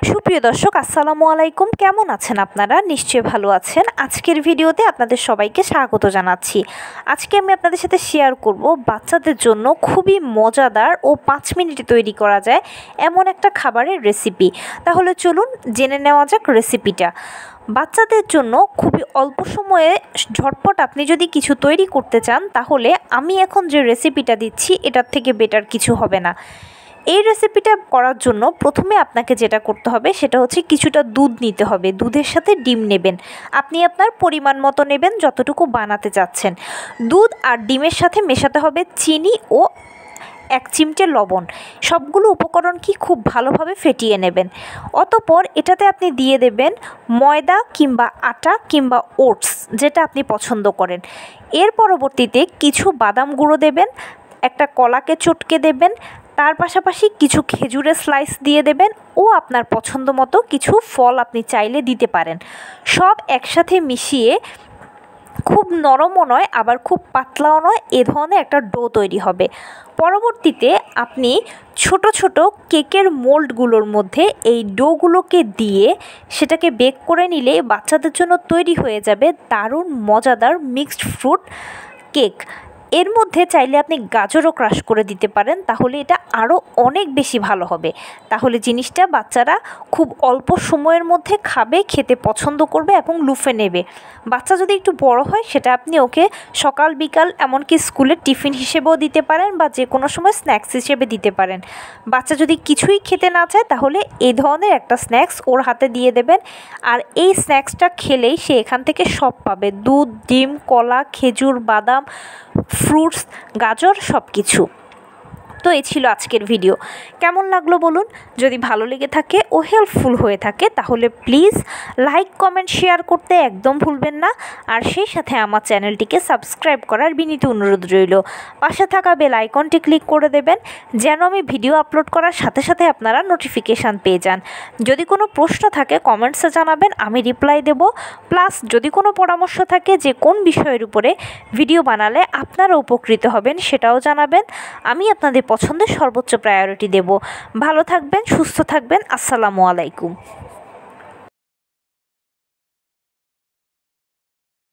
সুপ্রিয় দর্শক, আসসালামু আলাইকুম। কেমন আছেন আপনারা? নিশ্চয়ই ভালো আছেন। আজকের ভিডিওতে আপনাদের সবাইকে স্বাগত জানাচ্ছি। আজকে আমি আপনাদের সাথে শেয়ার করব বাচ্চাদের জন্য খুবই মজাদার ও 5 মিনিটে তৈরি করা যায় এমন একটা খাবারের রেসিপি। তাহলে চলুন জেনে নেওয়া যাক রেসিপিটা। বাচ্চাদের জন্য খুবই অল্প সময়ে ঝটপট আপনি যদি কিছু তৈরি করতে চান, তাহলে আমি এখন যে রেসিপিটা দিচ্ছি এটার থেকে বেটার কিছু হবে না। এই রেসিপিটা করার জন্য প্রথমে আপনাকে যেটা করতে হবে সেটা হচ্ছে কিছুটা দুধ নিতে হবে। দুধের সাথে ডিম নেবেন। আপনি আপনার পরিমাণ মতো নেবেন যতটুকু বানাতে চাচ্ছেন। দুধ আর ডিমের সাথে মেশাতে হবে চিনি ও 1 চিমটে লবণ। সবগুলো উপকরণ কি খুব ভালোভাবে ফেটিয়ে নেবেন। অতঃপর এটাতে আপনি দিয়ে দেবেন ময়দা কিংবা আটা কিংবা ওটস, যেটা আপনি পছন্দ করেন। এর পরবর্তীতে কিছু বাদাম গুঁড়ো দেবেন, একটা কলাকে চটকে দেবেন, তার পাশাপাশি কিছু খেজুরের স্লাইস দিয়ে দেবেন ও আপনার পছন্দ মতো কিছু ফল আপনি চাইলে দিতে পারেন। সব একসাথে মিশিয়ে খুব নরমও নয় আবার খুব পাতলাও নয়, এ ধরনের একটা ডো তৈরি হবে। পরবর্তীতে আপনি ছোট ছোট কেকের মোল্ডগুলোর মধ্যে এই ডোগুলোকে দিয়ে সেটাকে বেক করে নিলে বাচ্চাদের জন্য তৈরি হয়ে যাবে দারুণ মজাদার মিক্সড ফ্রুট কেক। এর মধ্যে চাইলে আপনি গাজরও ক্রাশ করে দিতে পারেন, তাহলে এটা আরও অনেক বেশি ভালো হবে। তাহলে জিনিসটা বাচ্চারা খুব অল্প সময়ের মধ্যে খাবে, খেতে পছন্দ করবে এবং লুফে নেবে। বাচ্চা যদি একটু বড় হয় সেটা আপনি ওকে সকাল বিকাল এমনকি স্কুলের টিফিন হিসেবেও দিতে পারেন বা যে কোনো সময় স্ন্যাক্স হিসেবে দিতে পারেন। বাচ্চা যদি কিছুই খেতে না চায় তাহলে এই ধরনের একটা স্ন্যাক্স ওর হাতে দিয়ে দেবেন, আর এই স্ন্যাক্সটা খেলেই সে এখান থেকে সব পাবে: দুধ, ডিম, কলা, খেজুর, বাদাম, ফ্রুটস, গাজর, সব কিছু। তো এই ছিল আজকের ভিডিও। কেমন লাগলো বলুন। যদি ভালো লেগে থাকে ও হেল্পফুল হয়ে থাকে তাহলে প্লিজ লাইক, কমেন্ট, শেয়ার করতে একদম ভুলবেন না। আর সেই সাথে আমার চ্যানেলটিকে সাবস্ক্রাইব করার বিনীত অনুরোধ রইল। পাশে থাকা বেল আইকনটি ক্লিক করে দেবেন যেন আমি ভিডিও আপলোড করার সাথে সাথে আপনারা নোটিফিকেশান পেয়ে যান। যদি কোনো প্রশ্ন থাকে কমেন্টসে জানাবেন, আমি রিপ্লাই দেব। প্লাস যদি কোনো পরামর্শ থাকে যে কোন বিষয়ের উপরে ভিডিও বানালে আপনারা উপকৃত হবেন সেটাও জানাবেন। আমি আপনাদের পছন্দের সর্বোচ্চ প্রায়োরিটি দেব। ভালো থাকবেন, সুস্থ থাকবেন। আসসালামু আলাইকুম।